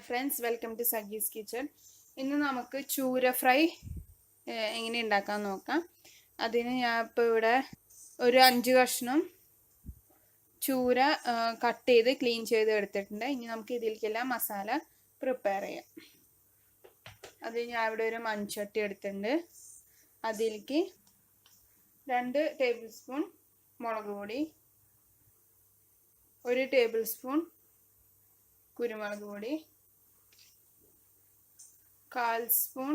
Friends, welcome to Saji's kitchen. ഇന്ന് നമുക്ക് ചൂര ഫ്രൈ എങ്ങനെ ഉണ്ടാക്കാൻ നോക്കാം. അതിന് ഞാൻ ഇപ്പോൾ ഇവിടെ ഒരു 5 കഷ്ണം ചൂര കട്ട് ചെയ്ത് ക്ലീൻ ചെയ്ത് എടുത്തിട്ടുണ്ട്. ഇനി നമുക്ക് ഇതിലേക്കെല്ലാം മസാല പ്രിപ്പയർ ചെയ്യാം. അതിൽ ഞാൻ ഇവിടെ ഒരു മൺചട്ടി എടുത്തിട്ടുണ്ട്. അതിലേക്ക് 2 ടേബിൾ സ്പൂൺ മുളക് പൊടി, 1 ടേബിൾ സ്പൂൺ കുരുമുളക് പൊടി, 1/4 സ്പൂൺ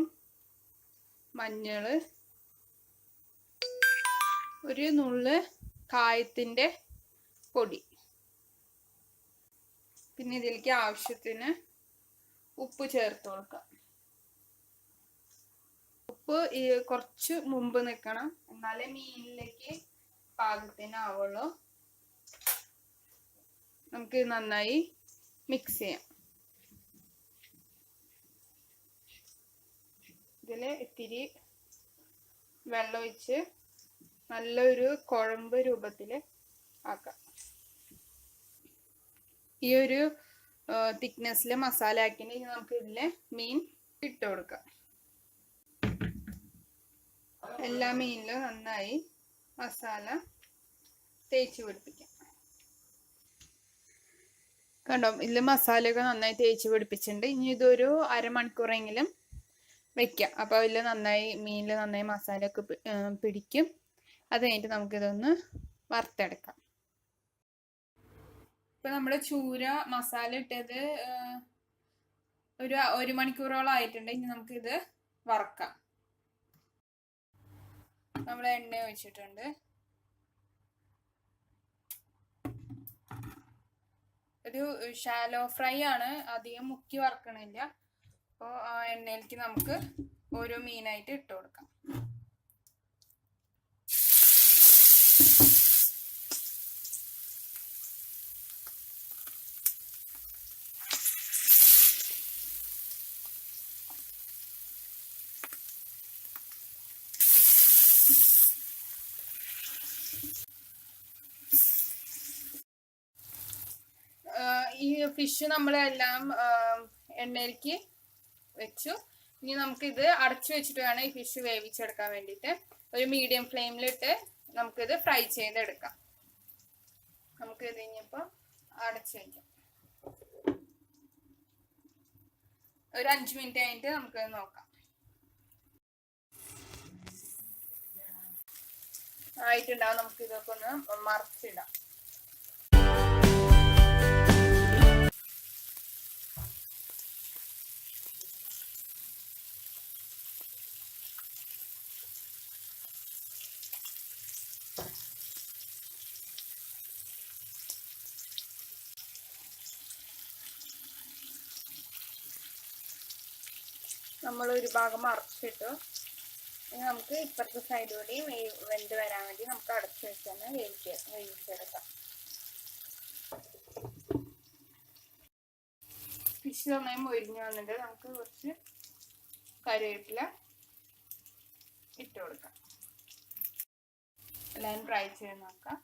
മഞ്ഞൾ, ഒരു നുള്ള് കായത്തിൻ്റെ പൊടി, പിന്നെ ഇതിലേക്ക് ആവശ്യത്തിന് ഉപ്പ് ചേർത്ത് കൊടുക്കാം. ഉപ്പ് കുറച്ച് മുമ്പ് നിൽക്കണം, എന്നാലേ മീനിലേക്ക് പാകത്തിനാവുള്ളൂ. നമുക്ക് നന്നായി മിക്സ് ചെയ്യാം. ഇതിൽ ഇത്തിരി വെള്ളം ഒഴിച്ച് നല്ലൊരു കുഴമ്പ് രൂപത്തിൽ ആക്കാം. ഈ ഒരു തിക്നെസ്സിൽ മസാല ആക്കിയിട്ട് നമുക്ക് ഇതിൽ മീൻ ഇട്ട് കൊടുക്കാം. എല്ലാ മീനിലും നന്നായി മസാല തേച്ച് പിടിപ്പിക്കാം. കണ്ടോ, ഇതിൽ മസാലയൊക്കെ നന്നായി തേച്ച് പിടിപ്പിച്ചിട്ടുണ്ട്. ഇനി ഇതൊരു അരമണിക്കൂറെങ്കിലും വെക്കാം. അപ്പോൾ അതിൽ മീനിൽ നന്നായി മസാലയൊക്കെ പിടിക്കും. അത് കഴിഞ്ഞിട്ട് നമുക്കിതൊന്ന് വറുത്തെടുക്കാം. ഇപ്പം നമ്മുടെ ചൂര മസാല ഇട്ടത് ഒരു 1 മണിക്കൂറോളം ആയിട്ടുണ്ട്. ഇനി നമുക്കിത് വറക്കാം. നമ്മൾ എണ്ണ ഒഴിച്ചിട്ടുണ്ട്. ഒരു ഷാലോ ഫ്രൈ ആണ്, അധികം മുക്കി വറക്കണില്ല. അപ്പോൾ ആ എണ്ണയിലേക്ക് നമുക്ക് ഓരോ മീനായിട്ട് ഇട്ട് കൊടുക്കാം. ഈ ഫിഷ് നമ്മളെല്ലാം എണ്ണയിലേക്ക് വെച്ചു. ഇനി നമുക്കിത് അടച്ചു വെച്ചിട്ട് വേണം ഈ ഫിഷ് വേവിച്ചെടുക്കാൻ വേണ്ടിയിട്ട്. ഒരു മീഡിയം ഫ്ലെയിമിലിട്ട് നമുക്കിത് ഫ്രൈ ചെയ്തെടുക്കാം. നമുക്ക് ഇത് ഇനിയിപ്പോൾ അടച്ചു വയ്ക്കാം. ഒരു 5 മിനിറ്റ് കഴിഞ്ഞിട്ട് നമുക്കിത് നോക്കാം. ആയിട്ടുണ്ടാവും. നമുക്കിതൊക്കെ ഒന്ന് മറിച്ചിടാം. നമ്മൾ ഒരു ഭാഗം മറച്ചിട്ടു. ഇനി നമുക്ക് ഇപ്പുറത്തെ സൈഡ് കൂടിയും വെന്ത് വരാൻ വേണ്ടി നമുക്ക് അടച്ചു വെച്ച് തന്നെ വേവിച്ചെടുക്കാം. ഫിഷ് നന്നായി മൊരിഞ്ഞു വന്നിട്ട് നമുക്ക് കുറച്ച് കറിവേപ്പില ഇട്ട് കൊടുക്കാം. എല്ലാവരും ട്രൈ ചെയ്ത് നോക്കാം.